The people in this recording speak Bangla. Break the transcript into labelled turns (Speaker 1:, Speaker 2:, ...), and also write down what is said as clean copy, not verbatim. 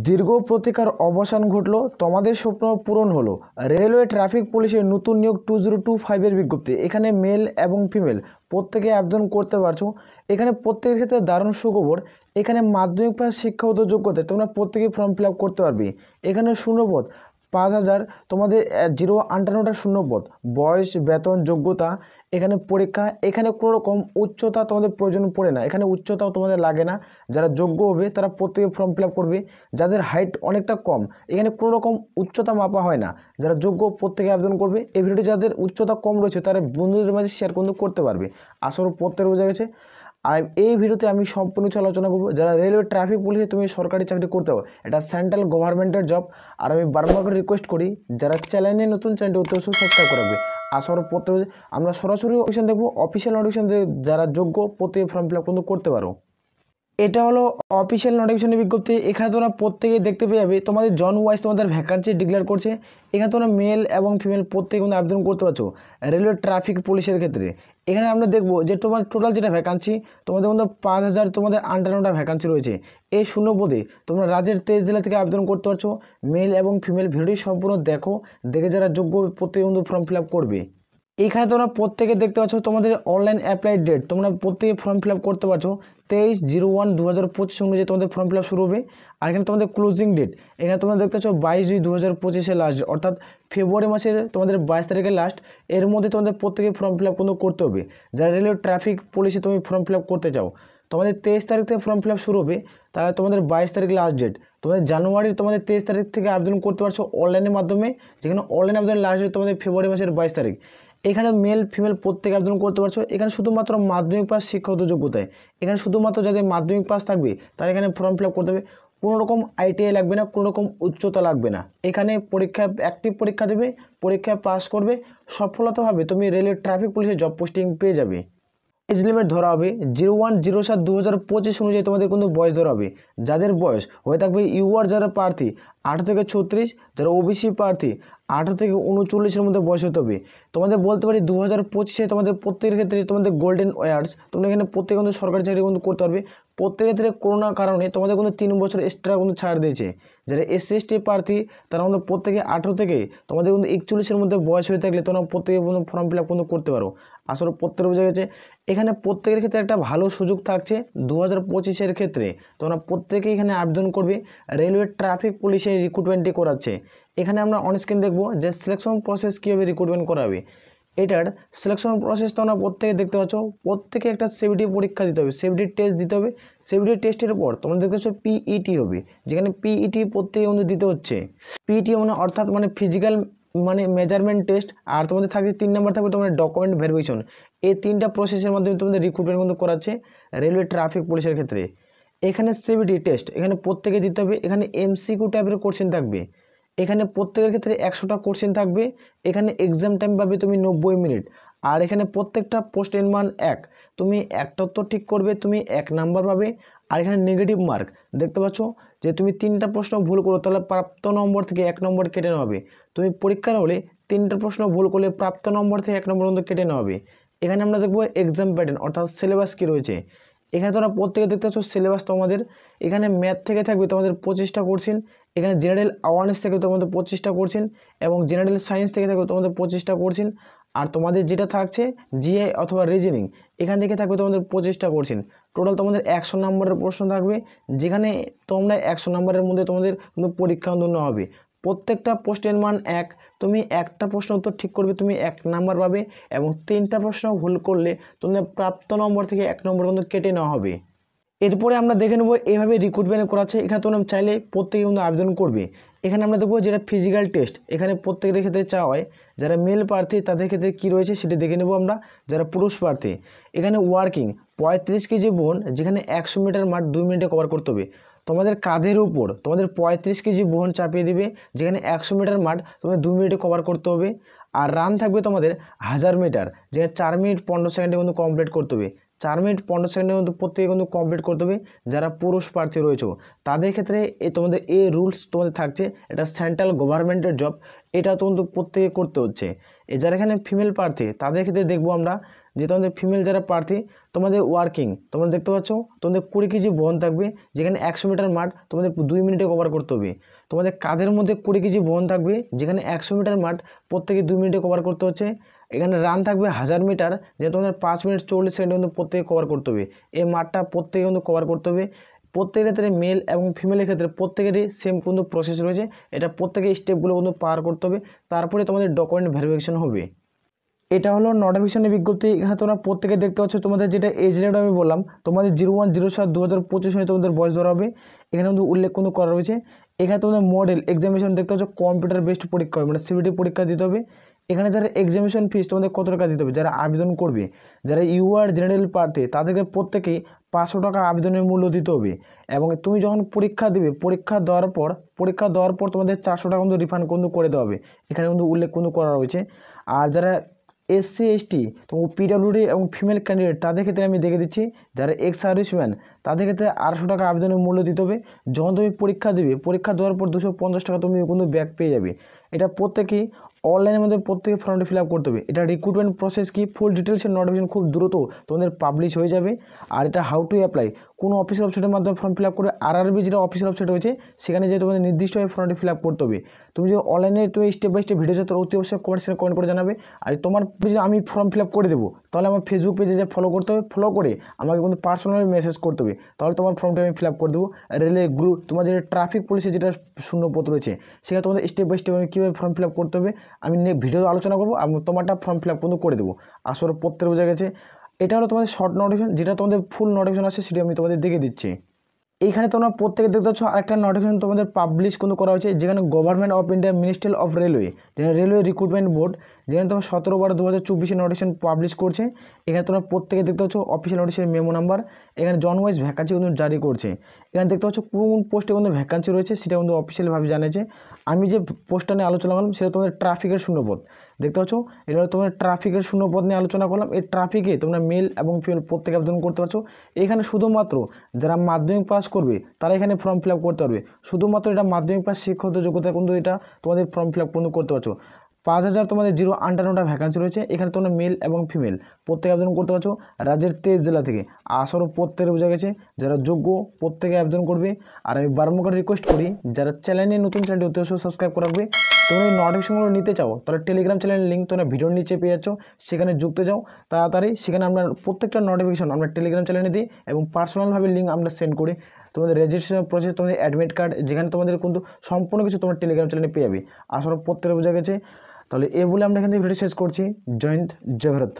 Speaker 1: দীর্ঘ প্রতীক্ষার অবসান ঘটল, তোমাদের স্বপ্ন পূরণ হলো। রেলওয়ে ট্রাফিক পুলিশের নতুন নিয়োগ 2025-এর বিজ্ঞপ্তি। এখানে মেল এবং ফিমেল প্রত্যেকে আবেদন করতে পারছো। এখানে প্রত্যেকের ক্ষেত্রে দারুণ সুখবর। এখানে মাধ্যমিক পাস শিক্ষাগত যোগ্যতা তোমরা প্রত্যেকেই ফর্ম ফিল আপ করতে পারবে। এখানে শূন্যপদ 5000, তোমাদের 0-58টা শূন্যপদ। বয়স, বেতন, যোগ্যতা, এখানে পরীক্ষা, এখানে কোনো রকম উচ্চতা তোমাদের প্রয়োজন পড়ে না। এখানে উচ্চতাও তোমাদের লাগে না। যারা যোগ্য হবে তারা প্রত্যেকে ফর্ম ফিল আপ করবে। যাদের হাইট অনেকটা কম, এখানে কোনো রকম উচ্চতা মাপা হয় না। যারা যোগ্য প্রত্যেকে আবেদন করবে। এই ভিডিওটি যাদের উচ্চতা কম রয়েছে তারা বন্ধুদের মাঝে শেয়ার কিন্তু করতে পারবে। আসলে প্রত্যেক বোঝা গেছে। আর এই ভিডিওতে আমি সম্পূর্ণ কিছু আলোচনা করবো যারা রেলওয়ে ট্রাফিক পুলিশে তুমি সরকারি চাকরি করতে হবে। এটা সেন্ট্রাল গভর্নমেন্টের জব। আর আমি বারবার করে রিকোয়েস্ট করি যারা চ্যানেলে নতুন, চ্যানেলটি অবশ্যই সাবস্ক্রাইব করবে। আসলে প্রত্যেক আমরা সরাসরি নোটিফিকেশন দেখবো, অফিসিয়াল নোটিফিকেশন যারা যোগ্য প্রত্যেকে ফর্ম ফিল আপ কিন্তু করতে পারো। এটা হলো অফিসিয়াল নোটিফিকেশনের বিজ্ঞপ্তি। এখানে তোমরা প্রত্যেকে দেখতে পেয়ে যাবে তোমাদের জন ওয়াইজ তোমাদের ভ্যাকান্সি ডিক্লেয়ার করছে। এখানে তোমরা মেল এবং ফিমেল প্রত্যেকে কিন্তু আবেদন করতে পারছো রেলওয়ে ট্রাফিক পুলিশের ক্ষেত্রে। এখানে আমরা দেখবো যে তোমার টোটাল যেটা ভ্যাকান্সি তোমাদের মধ্যে 5000 তোমাদের 58টা ভ্যাকান্সি রয়েছে। এই শূন্যপদে তোমরা রাজ্যের 23 জেলা থেকে আবেদন করতে পারছো। মেল এবং ফিমেল ভিডিওটি সম্পূর্ণ দেখে যারা যোগ্য প্রত্যেকে কিন্তু ফর্ম ফিল আপ করবে। এইখানে তোমরা প্রত্যেকে দেখতে পাচ্ছ তোমাদের অনলাইন অ্যাপ্লাই ডেট তোমরা প্রত্যেকে ফর্ম ফিল আপ করতে পারছো 23/01/2025 অনুযায়ী তোমাদের ফর্ম ফিল আপ শুরু হবে। আর এখানে তোমাদের ক্লোজিং ডেট এখানে তোমরা দেখতে পাচ্ছ 22/2/2025 লাস্ট ডেট, অর্থাৎ ফেব্রুয়ারি মাসের তোমাদের 22 তারিখের লাস্ট। এর মধ্যে তোমাদের প্রত্যেকে ফর্ম ফিল আপ কিন্তু করতে হবে। যারা রেলওয়ে ট্রাফিক পুলিশে তুমি ফর্ম ফিল আপ করতে চাও তোমাদের 23 তারিখ থেকে ফর্ম ফিল আপ শুরু হবে, তাহলে তোমাদের 22 তারিখ লাস্ট ডেট। তোমাদের জানুয়ারির তোমাদের 23 তারিখ থেকে আবেদন করতে পারছো অনলাইনের মাধ্যমে, যেখানে অনলাইন আবেদনের লাস্ট ডেট তোমাদের ফেব্রুয়ারি মাসের 22 তারিখ। এখানে মেল ফিমেল প্রত্যেকে আবেদন করতে পারছো। এখানে শুধুমাত্র মাধ্যমিক পাস শিক্ষাগত যোগ্যতায়, এখানে শুধুমাত্র যাদের মাধ্যমিক পাস থাকবে তারা এখানে ফর্ম ফিল আপ করতে হবে। কোনো রকম আইটিআই লাগবে না, কোনো রকম উচ্চতা লাগবে না। এখানে পরীক্ষা অ্যাক্টিভ পরীক্ষা দেবে, পরীক্ষায় পাস করবে, সফলতাভাবে তুমি রেলওয়ে ট্রাফিক পুলিশে জব পোস্টিং পেয়ে যাবে। এজ লিমিট ধরা হবে 01/07/2025 অনুযায়ী তোমাদের কিন্তু বয়স ধরা হবে। যাদের বয়স হয়ে থাকবে ইউআর যারা প্রার্থী 18 থেকে 36, যারা ওবিসি প্রার্থী 18 থেকে 39-এর মধ্যে বয়স হতে হবে। তোমাদের বলতে পারি 2025-এ তোমাদের প্রত্যেকের ক্ষেত্রে তোমাদের গোল্ডেন ওয়ার্ডস তোমরা এখানে প্রত্যেকে কিন্তু সরকারি চাকরি কিন্তু করতে পারবে। প্রত্যেকের ক্ষেত্রে করোনার কারণে তোমাদের কিন্তু 3 বছর এক্সট্রা কিন্তু ছাড় দিয়েছে। যারা SC/ST প্রার্থী তারা কিন্তু প্রত্যেকে 18 থেকে তোমাদের কিন্তু 41-এর মধ্যে বয়স হয়ে থাকলে তোমরা প্রত্যেকে কিন্তু ফর্ম ফিল আপ কিন্তু করতে পারো। আসলে প্রত্যেকের বোঝা গেছে। এখানে প্রত্যেকের ক্ষেত্রে একটা ভালো সুযোগ থাকছে 2025-এর ক্ষেত্রে তোমরা প্রত্যেকে এখানে আবেদন করবে। রেলওয়ে ট্রাফিক পুলিশের রিক্রুটমেন্টটি করাচ্ছে। এখানে আমরা অনস্ক্রিন দেখবো যে সিলেকশন প্রসেস কীভাবে রিক্রুটমেন্ট করাবে। এটার সিলেকশন প্রসেস তোমরা প্রত্যেকে দেখতে পাচ্ছ। প্রত্যেকে একটা সিভিটি পরীক্ষা দিতে হবে, সিভিটি টেস্ট দিতে হবে। সিভিটি টেস্টের পর তোমরা দেখতে পাচ্ছ পিইটি হবে, যেখানে পিইটি প্রত্যেকে কিন্তু দিতে হচ্ছে। পিইটি মানে অর্থাৎ মানে ফিজিক্যাল মানে মেজারমেন্ট টেস্ট। আর তোমাদের থাকবে 3 নম্বর থাকবে তোমাদের ডকুমেন্ট ভেরিফিকেশন। এই 3টা প্রসেসের মাধ্যমে তোমাদের রিক্রুটমেন্ট কিন্তু করাচ্ছে রেলওয়ে ট্রাফিক পুলিশের ক্ষেত্রে। এখানে সিভিটি টেস্ট এখানে প্রত্যেকে দিতে হবে। এখানে MCQ টাইপের কোশ্চেন থাকবে। এখানে প্রত্যেকের ক্ষেত্রে 100টা কোশ্চেন থাকবে। এখানে এক্সাম টাইম পাবে তুমি 90 মিনিট। আর এখানে প্রত্যেকটা পোস্টের মান 1, তুমি একটা উত্তর ঠিক করবে তুমি 1 নাম্বার পাবে। আর এখানে নেগেটিভ মার্ক দেখতে পাচ্ছ যে তুমি 3টা প্রশ্ন ভুল করো তাহলে প্রাপ্ত নম্বর থেকে 1 নম্বর কেটে নেওয়া হবে। তুমি পরীক্ষার হলে 3টা প্রশ্ন ভুল করলে প্রাপ্ত নম্বর থেকে 1 নম্বর পর্যন্ত কেটে নেওয়া হবে। এখানে আমরা দেখবো এক্সাম প্যাটার্ন অর্থাৎ সিলেবাস কী রয়েছে। এখানে তোমরা প্রত্যেকে দেখতে পাচ্ছ সিলেবাস তোমাদের। এখানে ম্যাথ থেকে থাকবে তোমাদের 25টা কোশ্চেন। এখানে জেনারেল অ্যাওয়ারনেস থেকে তোমাদের 25টা কোশ্চেন এবং জেনারেল সায়েন্স থেকে থাকবে তোমাদের 25টা কোশ্চেন। আর তোমাদের যেটা থাকছে জিআই অথবা রিজনিং এখান থেকে থাকবে তোমাদের 25টা কোশ্চেন। টোটাল তোমাদের 100 নম্বরের প্রশ্ন থাকবে, যেখানে তোমরা 100 নম্বরের মধ্যে তোমাদের কিন্তু পরীক্ষা নেওয়া হবে। প্রত্যেকটা পোস্টের মান 1, তুমি একটা প্রশ্ন উত্তর ঠিক করবে তুমি 1 নাম্বার পাবে এবং 3টা প্রশ্ন ভুল করলে তোমাদের প্রাপ্ত নম্বর থেকে 1 নম্বর কিন্তু কেটে নেওয়া হবে। এরপরে আমরা দেখে নেব এইভাবে রিক্রুটমেন্ট করাচ্ছে। এখানে তোমরা চাইলে প্রত্যেকে কিন্তু আবেদন করবে। এখানে আমরা দেখবো যেটা ফিজিক্যাল টেস্ট এখানে প্রত্যেকের ক্ষেত্রে চাওয়া হয়। যারা মেল প্রার্থী তাদের ক্ষেত্রে কী রয়েছে সেটা দেখে নেব আমরা। যারা পুরুষ প্রার্থী এখানে ওয়ার্কিং 35 কেজি বোন, যেখানে 100 মিটার মাঠ 2 মিনিটে কভার করতে হবে। তোমাদের কাঁধের উপর তোমাদের 35 কেজি বহন চাপিয়ে দিবে, যেখানে 100 মিটার মাঠ তোমাদের 2 মিনিটে কভার করতে হবে। আর রান থাকবে তোমাদের 1000 মিটার, যেখানে 4 মিনিট 15 সেকেন্ডে কিন্তু কমপ্লিট করতে হবে। 4 মিনিট 15 সেকেন্ডের মধ্যে প্রত্যেকে কিন্তু কমপ্লিট করতে হবে যারা পুরুষ প্রার্থী রয়েছে তাদের ক্ষেত্রে তোমাদের এই রুলস তোমাদের থাকছে। এটা সেন্ট্রাল গভর্নমেন্টের জব, এটা তোমাদের প্রত্যেকে করতে হচ্ছে। যারা এখানে ফিমেল প্রার্থী তাদের ক্ষেত্রে দেখবো আমরা যে তোমাদের ফিমেল যারা প্রার্থী তোমাদের ওয়ার্কিং তোমরা দেখতে পাচ্ছ তোমাদের 20 কেজি বহন থাকবে, যেখানে 100 মিটার মাঠ তোমাদের 2 মিনিটে কভার করতে হবে। তোমাদের কাঁধের মধ্যে 20 কেজি বহন থাকবে, যেখানে 100 মিটার মাঠ প্রত্যেকে 2 মিনিটে কভার করতে হচ্ছে। এখানে রান থাকবে 1000 মিটার, যে তোমাদের 5 মিনিট 40 সেকেন্ডে কিন্তু প্রত্যেকে কভার করতে হবে। এই মাঠটা প্রত্যেকে কিন্তু কভার করতে হবে। প্রত্যেকের ক্ষেত্রে মেল এবং ফিমেলের ক্ষেত্রে প্রত্যেকেরই সেম কিন্তু প্রসেস রয়েছে। এটা প্রত্যেকের স্টেপগুলো কিন্তু পার করতে হবে, তারপরে তোমাদের ডকুমেন্ট ভেরিফিকেশন হবে। এটা হলো নোটিফিকেশনের বিজ্ঞপ্তি। এখানে তোমরা প্রত্যেকে দেখতে পাচ্ছ তোমাদের যেটা এজ লিমিট আমি বললাম তোমাদের 01/07/2025 হয়ে তোমাদের বয়স ধরা হবে। এখানে কিন্তু উল্লেখ কিন্তু করা রয়েছে। এখানে তোমাদের মডেল এক্সামিনেশন দেখতে পাচ্ছ কম্পিউটার বেসড পরীক্ষা হবে, মানে সিবিটি পরীক্ষা দিতে হবে। এখানে যারা এক্সামিনেশন ফিস তোমাদের কত টাকা দিতে হবে, যারা আবেদন করবে যারা ইউআর জেনারেল প্রার্থী তাদেরকে প্রত্যেকেই 500 টাকা আবেদনের মূল্য দিতে হবে। এবং তুমি যখন পরীক্ষা দেবে পরীক্ষা দেওয়ার পর তোমাদের 400 টাকা কিন্তু রিফান্ড কিন্তু করে দেওয়া হবে, এখানে কিন্তু উল্লেখ কিন্তু করা রয়েছে। আর যারা SC ST তো পিডব্লিউডি এবং ফিমেল ক্যান্ডিডেট তাদের ক্ষেত্রে আমি দেখে দিচ্ছি, যারা এক্স সার্ভিসম্যান তাদের ক্ষেত্রে 800 টাকা আবেদনের মূল্য দিতে হবে। যখন তুমি পরীক্ষা দেবে পরীক্ষা দেওয়ার পর 250 টাকা তুমি কিন্তু ব্যাক পেয়ে যাবে। এটা প্রত্যেকেই অনলাইনের মধ্যে প্রত্যেকে ফর্মটি ফিল আপ করতে হবে। এটা রিক্রুটমেন্ট প্রসেস কি ফুল ডিটেলসের নোটিফিকেশন খুব দ্রুত তোমাদের পাবলিশ হয়ে যাবে। আর এটা হাউ টু অ্যাপ্লাই কোনো অফিসিয়াল ওয়েবসাইটের মাধ্যমে ফর্ম ফিল আপ করে RRB যেটা অফিসিয়াল ওয়েবসাইট রয়েছে সেখানে যে তোমাদের নির্দিষ্টভাবে ফর্মটি ফিল আপ করতে হবে। তুমি যদি অনলাইনে তুমি স্টেপ বাই স্টেপ ভিডিও চাও অতি অবশ্যই কমেন্ট করে জানাবে। আর তোমার পেজে আমি ফর্ম ফিল আপ করে দেবো, তাহলে আমার ফেসবুক পেজে যে ফলো করতে হবে, ফলো করে আমাকে কিন্তু পার্সোনালি মেসেজ করতে হবে, তাহলে তোমার ফর্মটা আমি ফিল আপ করে দেবো। রেলের গ্রুপ তোমার যেটা ট্রাফিক পুলিশের যেটা শূন্যপদ রয়েছে সেখানে তোমাদের স্টেপ বাই স্টেপ আমি কীভাবে ফর্ম ফিল আপ করতে হবে আমি ভিডিও আলোচনা করবো, আমি তোমারটা ফর্ম ফিল আপ কিন্তু করে দেবো। আসলে প্রত্যেক বোঝা গেছে। এটা হলো তোমাদের শর্ট নোটিফিকেশন, যেটা তোমাদের ফুল নোটিফিকেশন আছে সেটা আমি তোমাদের দেখে দিচ্ছি। এইখানে তোমরা প্রত্যেকে দেখতে পাচ্ছ আরেকটা নোটিফিকেশন তোমাদের পাবলিশ কিন্তু করা হয়েছে, যেখানে government of India ministry of railway যেখানে রেলওয়ে রিক্রুটমেন্ট বোর্ড যেখানে তোমার 17/12/2024 নোটিফিকেশন পাবলিশ করছে। এখানে তোমরা প্রত্যেকে দেখতে পাচ্ছ অফিসিয়াল নোটিশের মেমো নাম্বার, এখানে জন ওয়াইজ ভ্যাকান্সি কিন্তু জারি করছে। এখানে দেখতে পাচ্ছ কোন পোস্টে কিন্তু ভ্যাকান্সি রয়েছে সেটা কিন্তু অফিসিয়ালভাবে জানিয়েছে। আমি যে পোস্টটা নিয়ে আলোচনা করলাম সেটা তোমাদের ট্রাফিকের শূন্যপদ দেখতে পাচ্ছ, এটা হলো তোমাদের ট্রাফিকের শূন্যপদ নিয়ে আলোচনা করলাম। এই ট্রাফিকে তোমরা মেল এবং ফিমেল প্রত্যেকে আবেদন করতে পারছো। এখানে শুধুমাত্র যারা মাধ্যমিক পাস করবে তারা এখানে ফর্ম ফিল আপ করতে পারবে। শুধুমাত্র এটা মাধ্যমিক পাস শিক্ষাগত যোগ্যতা কিন্তু এটা তোমাদের ফর্ম ফিল আপ কিন্তু করতে পারছো। 5000 তোমাদের 0-58টা ভ্যাকান্সি রয়েছে। এখানে তোমরা মেল এবং ফিমেল প্রত্যেকে আবেদন করতে পারছো রাজ্যের 23 জেলা থেকে। আসরও প্রত্যেকে বোঝা গেছে, যারা যোগ্য প্রত্যেকে আবেদন করবে। আর আমি বারবার রিকোয়েস্ট করি যারা চ্যানেলে নতুন চ্যানেলটি অতি অবশ্যই সাবস্ক্রাইব রাখবে। তোমরা এই নোটিফিকেশনগুলো নিতে চাও তাহলে টেলিগ্রাম চ্যানেলের লিঙ্ক তোমরা ভিডিওর নিচে পেয়ে যাচ্ছ, সেখানে যুক্ত যাও তাড়াতাড়ি। সেখানে আমরা প্রত্যেকটা নোটিফিকেশন আমরা টেলিগ্রাম চ্যানেলে দিই এবং পার্সোনালভাবে লিঙ্ক আমরা সেন্ড করি। তোমাদের রেজিস্ট্রেশন প্রসেস তোমাদের অ্যাডমিট কার্ড যেখানে তোমাদের কিন্তু সম্পূর্ণ কিছু তোমার টেলিগ্রাম চ্যানেলে পেয়ে যাবে। আসলে প্রত্যেকে বোঝা গেছে। তাহলে এই বলে আমরা এখান থেকে ভিডিও শেষ করছি। জয় হিন্দ, জয় ভারত।